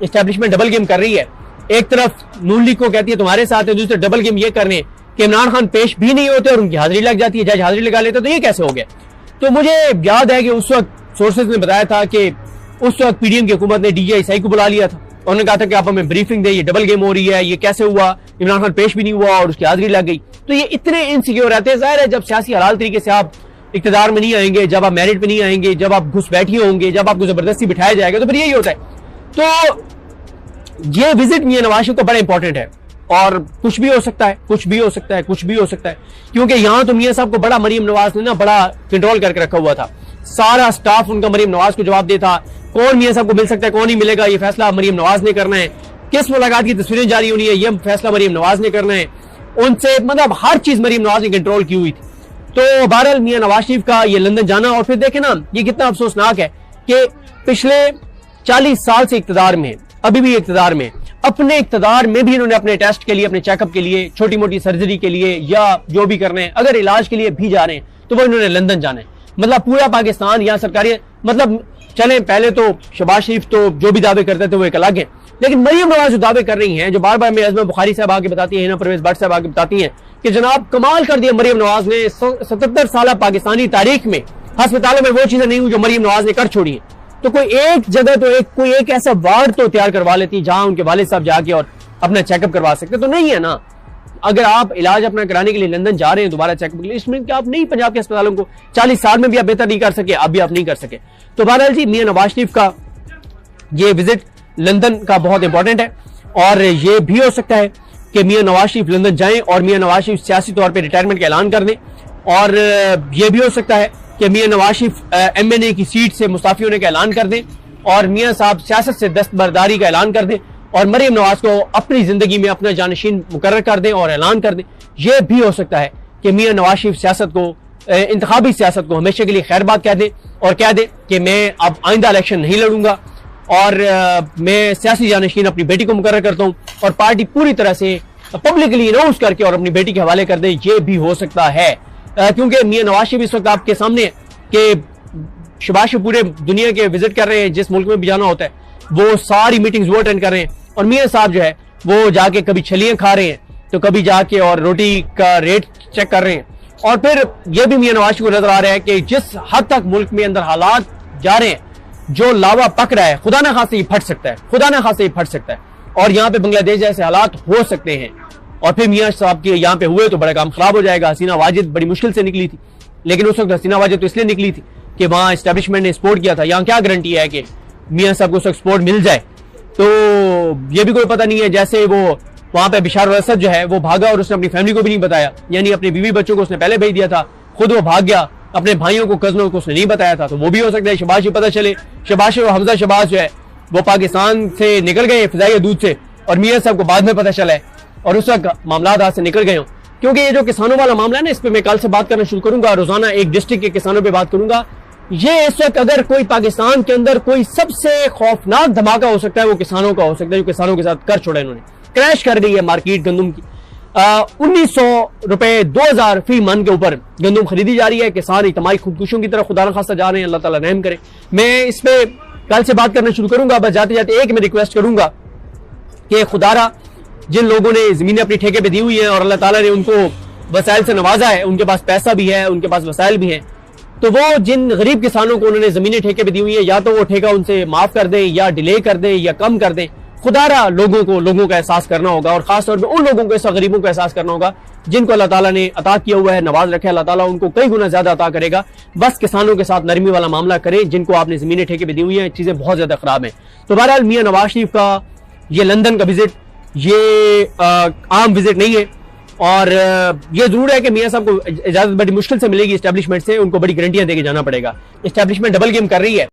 Establishment double game कर रही है। एक तरफ नून लीग को कहती है तुम्हारे साथ है, दूसरी डबल गेम ये कर रहे हैं कि इमरान खान पेश भी नहीं होते और उनकी हाजिरी लग जाती है, जज हाजिरी लगा लेते, तो ये कैसे हो गया। तो मुझे याद है कि उस वक्त सोर्सेज ने बताया था कि उस वक्त पीडीएम की हुकूमत ने डीजीआई को बुला लिया था, उन्होंने कहा था कि आप हमें ब्रीफिंग दे, ये डबल गेम हो रही है, ये कैसे हुआ, इमरान खान पेश भी नहीं हुआ और उसकी हाजिरी लग गई। तो ये इतने इनसिक्योर रहते हैं। जाहिर है जब सियासी हलाल तरीके से आप इक्तदार में नहीं आएंगे, जब आप मेरिट पे नहीं आएंगे, जब आप घुसपैठी होंगे, जब आपको जबरदस्ती बिठाया जाएगा, तो फिर यही होता है। तो ये विजिट मियां नवाज शरीफ का बड़ा इंपॉर्टेंट है और कुछ भी हो सकता है, कुछ भी हो सकता है, कुछ भी हो सकता है, क्योंकि यहां तो मियां साहब को बड़ा मरीम नवाज ने ना बड़ा कंट्रोल करके रखा हुआ था। सारा स्टाफ उनका मरीम नवाज को जवाब देता, कौन मियां साहब को मिल सकता है, कौन नहीं मिलेगा, ये फैसला मरीम नवाज ने करना है, किस मुलाकात की तस्वीरें जारी होनी है, ये फैसला मरीम नवाज ने करना है। उनसे मतलब हर चीज मरीम नवाज ने कंट्रोल की हुई थी। तो बहरहाल मियां नवाज शरीफ का ये लंदन जाना, और फिर देखे ना ये कितना अफसोसनाक है कि पिछले 40 साल से इक्तदार में, अभी भी इक्तदार में, अपने इक्तदार में भी इन्होंने अपने टेस्ट के लिए, अपने चेकअप के लिए, छोटी मोटी सर्जरी के लिए या जो भी करने हैं, अगर इलाज के लिए भी जा रहे हैं तो वो इन्होंने लंदन जाना है। मतलब पूरा पाकिस्तान यहाँ सरकारी, मतलब चले पहले तो शहबाज शरीफ तो जो भी दावे करते थे वो एक अलग है, लेकिन मरीम नवाज जो दावे कर रही हैं, जो बार बार में अजमा बुखारी साहब आके बताती है, हिना परवेज भट्ट साहब आके बताती हैं कि जनाब कमाल कर दिया मरीम नवाज ने, 77 साल पाकिस्तानी तारीख में अस्पतालों में वो चीजें नहीं हुई जो मरीम नवाज ने कर छोड़ी है। तो कोई एक जगह तो कोई एक ऐसा वार्ड तो तैयार करवा लेती जहां उनके वालिद साहब जाके और अपना चेकअप करवा सकते, तो नहीं है ना। अगर आप इलाज अपना कराने के लिए लंदन जा रहे हैं दोबारा चेकअप के लिए, इसमें क्या आप नहीं पंजाब के अस्पतालों को 40 साल में भी आप बेहतर नहीं कर सके, अब भी आप नहीं कर सके। तो बहरहाल जी मियां नवाज शरीफ का ये विजिट लंदन का बहुत इंपॉर्टेंट है और ये भी हो सकता है कि मियां नवाज शरीफ लंदन जाएं और मियां नवाज शरीफ सियासी तौर पर रिटायरमेंट का ऐलान कर दें, और यह भी हो सकता है कि मियां नवाज शरीफ एमएनए की सीट से मुस्ताफी होने का ऐलान कर दें और मियां साहब सियासत से दस्तबरदारी का ऐलान कर दें और मरीम नवाज को अपनी जिंदगी में अपना जानशीन मुकर्रर कर दें और ऐलान कर दें। यह भी हो सकता है कि मियां नवाज शरीफ सियासत को, इंतखाबी सियासत को हमेशा के लिए खैर बात कह दें और कह दें कि मैं अब आइंदा इलेक्शन नहीं लड़ूंगा और मैं सियासी जानशीन अपनी बेटी को मुकर्रर करता हूं और पार्टी पूरी तरह से पब्लिकली अनाउंस करके और अपनी बेटी के हवाले कर दे। ये भी हो सकता है क्योंकि मियां नवाज शरीफ इस वक्त आपके सामने कि शहबाज शरीफ पूरे दुनिया के विजिट कर रहे हैं, जिस मुल्क में भी जाना होता है वो सारी मीटिंग्स वो अटेंड कर रहे हैं, और मियां साहब जो है वो जाके कभी छलियां खा रहे हैं तो कभी जाके और रोटी का रेट चेक कर रहे हैं। और फिर यह भी मियां नवाज शरीफ को नजर आ रहा है कि जिस हद तक मुल्क में अंदर हालात जा रहे हैं, जो लावा पक रहा है, खुदा ना खासे ये फट सकता है, खुदा ना खासे ये फट सकता है और यहाँ पे बांग्लादेश जैसे हालात हो सकते हैं। और फिर मियां साहब के यहाँ पे हुए तो बड़ा काम खराब हो जाएगा। हसीना वाजिद बड़ी मुश्किल से निकली थी, लेकिन उस वक्त हसीना वाजिद तो इसलिए निकली थी कि वहां एस्टेब्लिशमेंट ने सपोर्ट किया था। यहाँ क्या गारंटी है कि मियां साहब को उस वक्त सपोर्ट मिल जाए, तो ये भी कोई पता नहीं है। जैसे वो वहां पे बिशार असद जो है वो भागा और उसने अपनी फैमिली को भी नहीं बताया, यानी अपनी बीवी बच्चों को उसने पहले भेज दिया था, खुद वो भाग गया, अपने भाइयों को, कजनों को उसने नहीं बताया था। तो वो भी हो सकता है शहबाज पता चले, शहबाज और हमजा शहबाज जो है वो पाकिस्तान से निकल गए फिजाई दूध से और मियां साहब को बाद में पता चला है और उस वक्त मामला हाथ से निकल गए हों। क्योंकि ये जो किसानों वाला मामला है ना, इस पर मैं कल से बात करना शुरू करूंगा, रोजाना एक डिस्ट्रिक्ट के किसानों पे बात करूंगा। ये इस वक्त अगर कोई पाकिस्तान के अंदर कोई सबसे खौफनाक धमाका हो सकता है वो किसानों का हो सकता है, जो किसानों के साथ कर छोड़ा इन्होंने। क्रैश कर गई है मार्केट गंदम की, 1900 रुपए 2000 फी मन के ऊपर गंदम खरीदी जा रही है। किसान इज्तिमाई खुदकुशियों की तरफ खुदा न खास्ता जा रहे हैं, अल्लाह ताला रहम करे। मैं इस पे कल से बात करना शुरू करूंगा। बस जाते जाते एक मैं रिक्वेस्ट करूंगा कि खुदारा जिन लोगों ने जमीनें अपनी ठेके पे दी हुई है और अल्लाह ताला ने उनको वसाइल से नवाजा है, उनके पास पैसा भी है, उनके पास वसाइल भी हैं, तो वो जिन गरीब किसानों को उन्होंने जमीनें ठेके पे दी हुई है, या तो वो ठेका उनसे माफ कर दें या डिले कर दें या कम कर दें। खुदारा लोगों का एहसास करना होगा और खासतौर पर उन लोगों को, ऐसा गरीबों को एहसास करना होगा जिनको अल्लाह ताला ने अता किया हुआ है, नवाज रखा है, अल्लाह ताला उनको कई गुना ज्यादा अता करेगा। बस किसानों के साथ नरमी वाला मामला करें जिनको आपने जमीनें ठेके पे दी हुई हैं, चीजें बहुत ज्यादा खराब हैं। तो बहरहाल मियां नवाज शरीफ का ये लंदन का विजिट ये आम विजिट नहीं है और ये जरूर है कि मियां साहब को इजाजत बड़ी मुश्किल से मिलेगी एस्टेब्लिशमेंट से, उनको बड़ी गारंटियां देके जाना पड़ेगा। एस्टेब्लिशमेंट डबल गेम कर रही है।